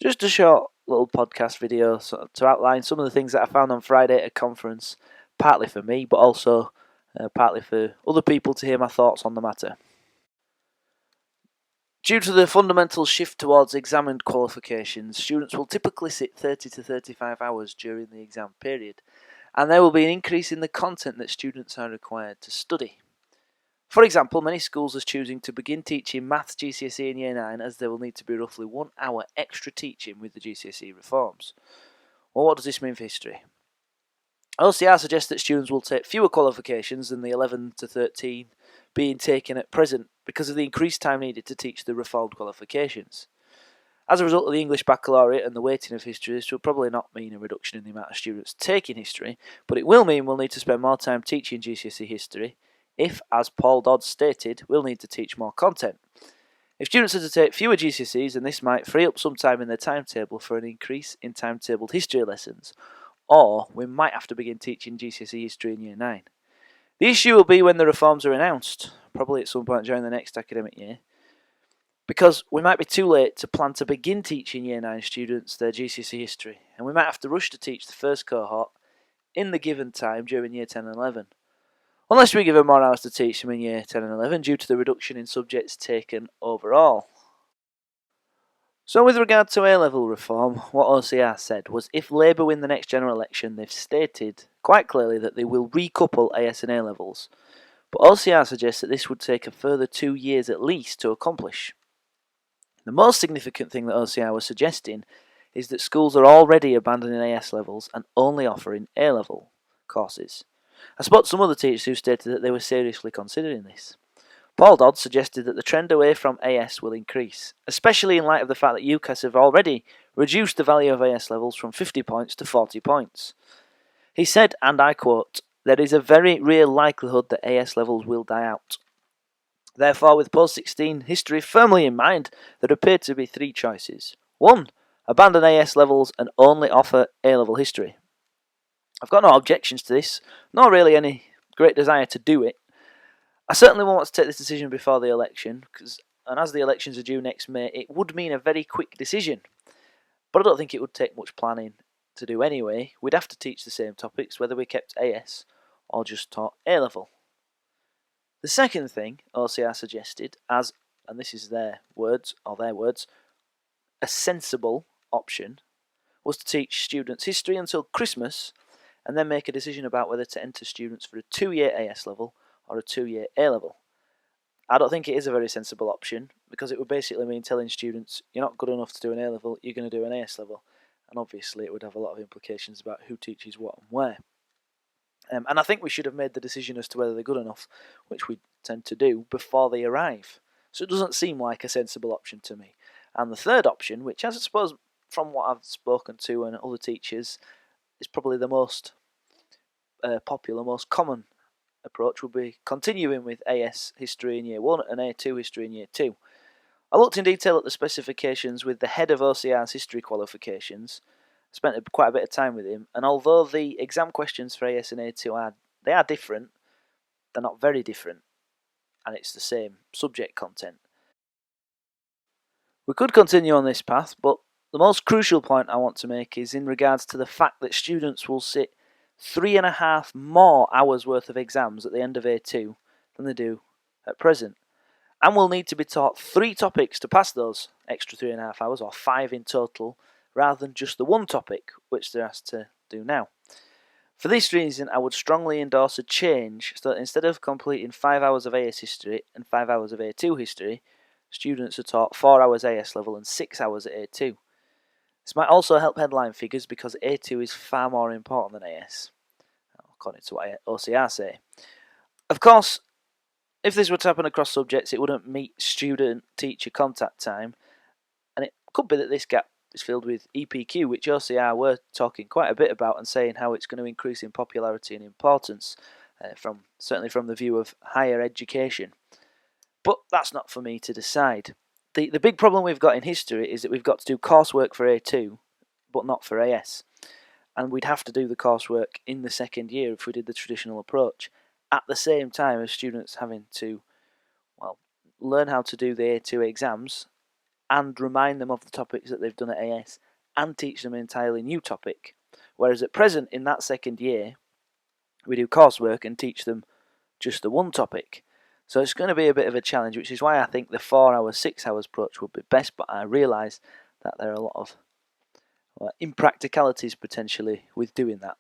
Just a short little podcast video to outline some of the things that I found on Friday at a conference, partly for me, but also partly for other people to hear my thoughts on the matter. Due to the fundamental shift towards examined qualifications, students will typically sit 30 to 35 hours during the exam period, and there will be an increase in the content that students are required to study. For example, many schools are choosing to begin teaching Maths GCSE in Year 9 as there will need to be roughly 1 hour extra teaching with the GCSE reforms. Well, what does this mean for history? OCR suggests that students will take fewer qualifications than the 11 to 13 being taken at present because of the increased time needed to teach the reformed qualifications. As a result of the English Baccalaureate and the weighting of history, this will probably not mean a reduction in the amount of students taking history, but it will mean we'll need to spend more time teaching GCSE history if, as Paul Dodd stated, we'll need to teach more content. If students are to take fewer GCSEs, then this might free up some time in their timetable for an increase in timetabled history lessons, or we might have to begin teaching GCSE history in Year 9. The issue will be when the reforms are announced, probably at some point during the next academic year, because we might be too late to plan to begin teaching Year 9 students their GCSE history, and we might have to rush to teach the first cohort in the given time during Year 10 and 11. Unless we give them more hours to teach them in Year 10 and 11 due to the reduction in subjects taken overall. So with regard to A-level reform, what OCR said was if Labour win the next general election, they've stated quite clearly that they will recouple AS and A-levels. But OCR suggests that this would take a further 2 years at least to accomplish. The most significant thing that OCR was suggesting is that schools are already abandoning AS levels and only offering A-level courses. I spoke to some other teachers who stated that they were seriously considering this. Paul Dodd suggested that the trend away from AS will increase, especially in light of the fact that UCAS have already reduced the value of AS levels from 50 points to 40 points. He said, and I quote, "There is a very real likelihood that AS levels will die out." Therefore, with post-16 history firmly in mind, there appear to be 3 choices. 1. Abandon AS levels and only offer A-level history. I've got no objections to this, nor really any great desire to do it. I certainly won't want to take this decision before the election, and as the elections are due next May, it would mean a very quick decision. But I don't think it would take much planning to do anyway. We'd have to teach the same topics, whether we kept AS or just taught A-level. The second thing OCR suggested as, and this is their words, a sensible option, was to teach students history until Christmas and then make a decision about whether to enter students for a 2-year AS level or a 2-year A level. I don't think it is a very sensible option because it would basically mean telling students you're not good enough to do an A level, you're going to do an AS level, and obviously it would have a lot of implications about who teaches what and where. And I think we should have made the decision as to whether they're good enough, which we tend to do, before they arrive. So it doesn't seem like a sensible option to me. And the third option, which I suppose from what I've spoken to and other teachers, is probably the most popular, most common approach, would be continuing with AS history in Year 1 and A2 history in Year 2. I looked in detail at the specifications with the head of OCR's history qualifications, spent quite a bit of time with him, and although the exam questions for AS and A2 are different, they're not very different, and it's the same subject content. We could continue on this path, but the most crucial point I want to make is in regards to the fact that students will sit 3.5 more hours worth of exams at the end of A2 than they do at present, and will need to be taught 3 topics to pass those extra 3.5 hours, or 5 in total, rather than just the 1 topic which they're asked to do now. For this reason, I would strongly endorse a change so that instead of completing 5 hours of AS history and 5 hours of A2 history, students are taught 4 hours AS level and 6 hours at A2. This might also help headline figures because A2 is far more important than AS, according to what OCR say. Of course, if this were to happen across subjects, it wouldn't meet student-teacher contact time, and it could be that this gap is filled with EPQ, which OCR were talking quite a bit about and saying how it's going to increase in popularity and importance, certainly from the view of higher education. But that's not for me to decide. The big problem we've got in history is that we've got to do coursework for A2, but not for AS. And we'd have to do the coursework in the second year if we did the traditional approach, at the same time as students having to, learn how to do the A2 exams and remind them of the topics that they've done at AS and teach them an entirely new topic. Whereas at present, in that second year, we do coursework and teach them just the one topic. So it's going to be a bit of a challenge, which is why I think the 4 hours, 6 hours approach would be best, but I realise that there are a lot of impracticalities potentially with doing that.